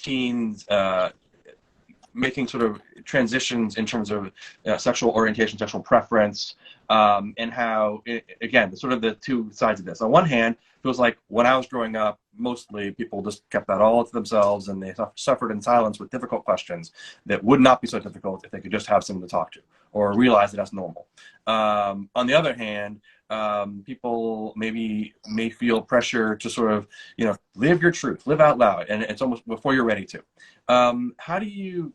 teens making sort of transitions in terms of sexual orientation, sexual preference, and how, again, sort of the two sides of this. On one hand, it feels like when I was growing up, mostly people just kept that all to themselves, and they suffered in silence with difficult questions that would not be so difficult if they could just have someone to talk to or realize that that's normal. On the other hand, people may feel pressure to sort of, live your truth, live out loud, and it's almost before you're ready to. How do you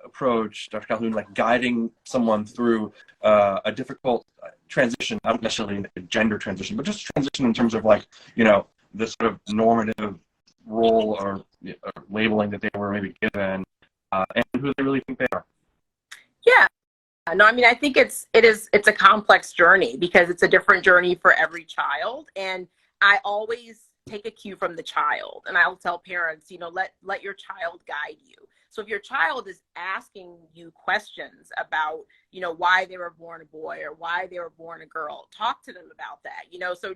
approach, Dr. Calhoun, like guiding someone through a difficult transition, not necessarily a gender transition, but just transition in terms of this sort of normative role or labeling that they were maybe given, and who they really think they are? Yeah. No, I mean, I think it's a complex journey because it's a different journey for every child. And I always take a cue from the child, and I'll tell parents, let your child guide you. So if your child is asking you questions about, why they were born a boy or why they were born a girl, talk to them about that, so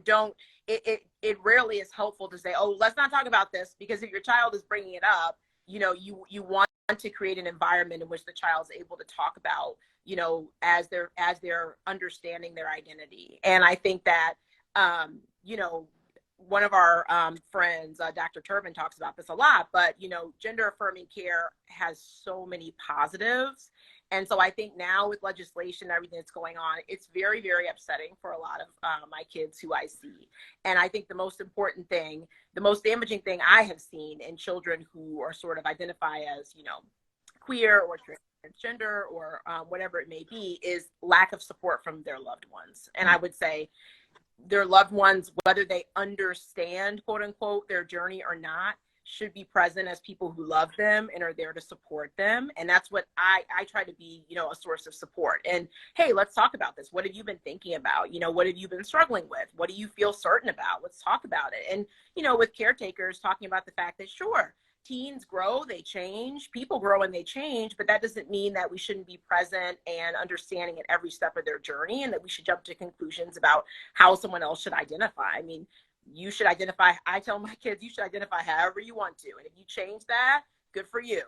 it rarely is helpful to say, oh, let's not talk about this, because if your child is bringing it up, you want to create an environment in which the child's able to talk about, as they're understanding their identity. And I think that, one of our friends, Dr. Turbin, talks about this a lot, but, gender affirming care has so many positives. And so I think now with legislation and everything that's going on, it's very, very upsetting for a lot of my kids who I see. And I think the most damaging thing I have seen in children who are sort of identify as, queer or transgender or whatever it may be, is lack of support from their loved ones. And I would say their loved ones, whether they understand, quote unquote, their journey or not, should be present as people who love them and are there to support them. And that's what I try to be, a source of support. And hey, let's talk about this. What have you been thinking about? What have you been struggling with? What do you feel certain about? Let's talk about it. And, with caretakers, talking about the fact that, sure, teens grow, they change, people grow and they change, but that doesn't mean that we shouldn't be present and understanding at every step of their journey, and that we should jump to conclusions about how someone else should identify. I mean, you should identify, I tell my kids, you should identify however you want to. And if you change that, good for you.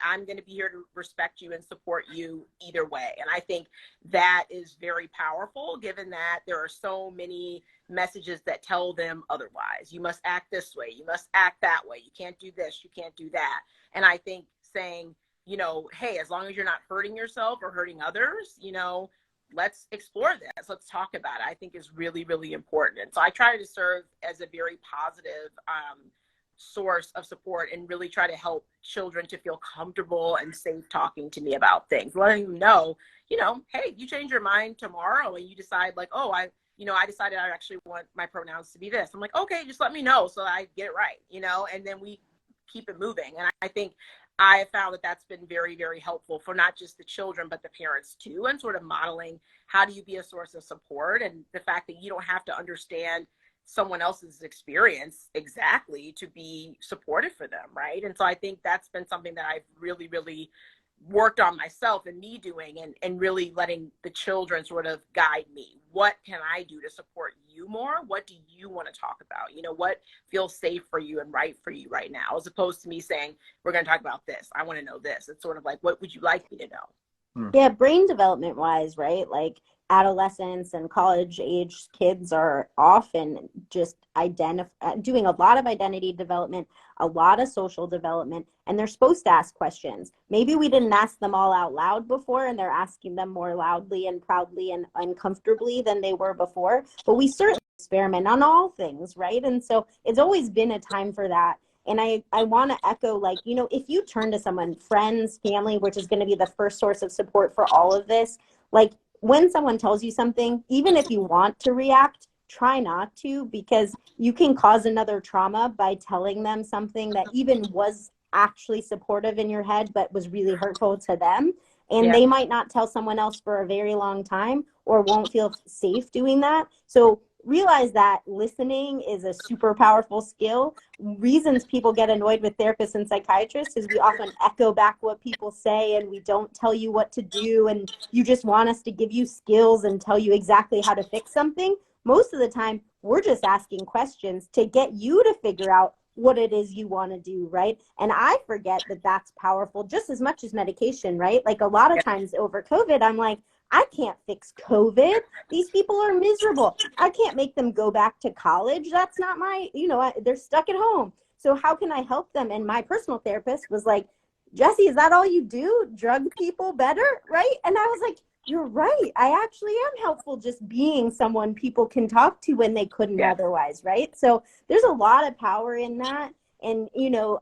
I'm going to be here to respect you and support you either way. And I think that is very powerful, given that there are so many messages that tell them otherwise. You must act this way. You must act that way. You can't do this. You can't do that. And I think saying, hey, as long as you're not hurting yourself or hurting others, let's explore this. Let's talk about it. I think is really, really important. And so I try to serve as a very positive source of support and really try to help children to feel comfortable and safe talking to me about things, letting them know, hey, you change your mind tomorrow and you decide like, oh, I decided I actually want my pronouns to be this. I'm like, okay, just let me know so that I get it right, and then we keep it moving. And I think I have found that that's been very, very helpful for not just the children, but the parents too, and sort of modeling how do you be a source of support, and the fact that you don't have to understand someone else's experience exactly to be supportive for them, right? And so I think that's been something that I've really, really worked on myself and me doing, and really letting the children sort of guide me. What can I do to support you more? What do you want to talk about? What feels safe for you and right for you right now, as opposed to me saying, we're going to talk about this. I want to know this. It's sort of like, what would you like me to know? Yeah, brain development wise, right? Like adolescents and college age kids are often just doing a lot of identity development, a lot of social development, and they're supposed to ask questions. Maybe we didn't ask them all out loud before, and they're asking them more loudly and proudly and uncomfortably than they were before, but we certainly experiment on all things, right? And so it's always been a time for that. And I want to echo, like, if you turn to someone, friends, family, which is going to be the first source of support for all of this, like when someone tells you something, even if you want to react, try not to, because you can cause another trauma by telling them something that even was actually supportive in your head, but was really hurtful to them. And they might not tell someone else for a very long time or won't feel safe doing that. So realize that listening is a super powerful skill. Reasons people get annoyed with therapists and psychiatrists is we often echo back what people say and we don't tell you what to do, and you just want us to give you skills and tell you exactly how to fix something. Most of the time, we're just asking questions to get you to figure out what it is you want to do, right? And I forget that that's powerful just as much as medication, right? Like a lot of times over COVID, I'm like, I can't fix COVID. These people are miserable. I can't make them go back to college. That's not my, they're stuck at home. So how can I help them? And my personal therapist was like, Jessi, is that all you do? Drug people better, right? And I was like, you're right. I actually am helpful just being someone people can talk to when they couldn't otherwise, right? So there's a lot of power in that. And,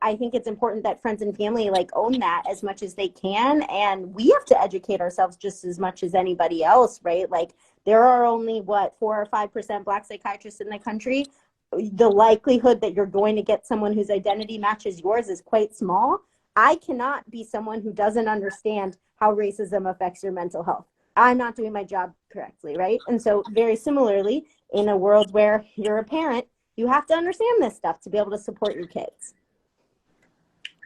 I think it's important that friends and family like own that as much as they can. And we have to educate ourselves just as much as anybody else, right? Like there are only 4 or 5% Black psychiatrists in the country. The likelihood that you're going to get someone whose identity matches yours is quite small. I cannot be someone who doesn't understand how racism affects your mental health. I'm not doing my job correctly, right? And so very similarly, in a world where you're a parent, you have to understand this stuff to be able to support your kids.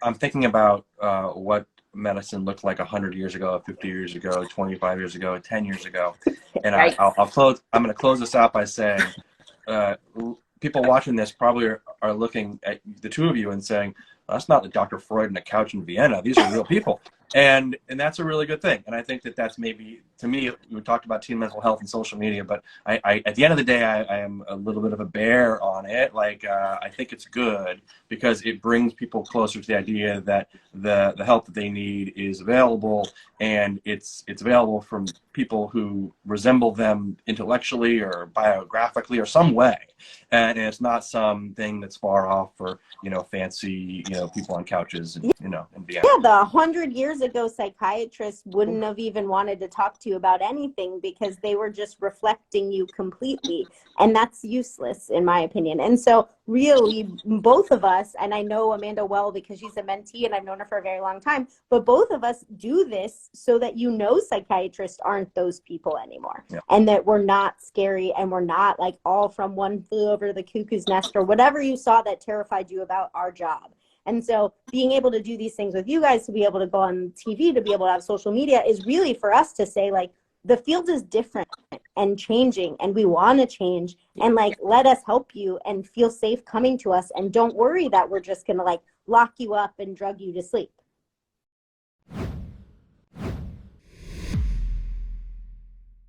I'm thinking about what medicine looked like 100 years ago, 50 years ago, 25 years ago, 10 years ago. And I'll close. I'm going to close this out by saying people watching this probably are looking at the two of you and saying, that's not the Dr. Freud on a couch in Vienna. These are real people. And that's a really good thing. And I think that's maybe, to me, we talked about teen mental health and social media, but I at the end of the day, I am a little bit of a bear on it. Like, I think it's good because it brings people closer to the idea that the help that they need is available, and it's available from people who resemble them intellectually or biographically or some way. And it's not something that's far off for, fancy, people on couches, and, in Vienna. Yeah, the 100 years ago psychiatrists wouldn't have even wanted to talk to you about anything because they were just reflecting you completely. And that's useless, in my opinion. And so really, both of us, and I know Amanda well because she's a mentee and I've known her for a very long time, but both of us do this so that psychiatrists aren't those people anymore. Yeah. And that we're not scary and we're not like all from one flew over the cuckoo's nest or whatever you saw that terrified you about our job. And so being able to do these things with you guys, to be able to go on TV, to be able to have social media is really for us to say, like, the field is different and changing and we want to change, and like, let us help you and feel safe coming to us. And don't worry that we're just going to like lock you up and drug you to sleep.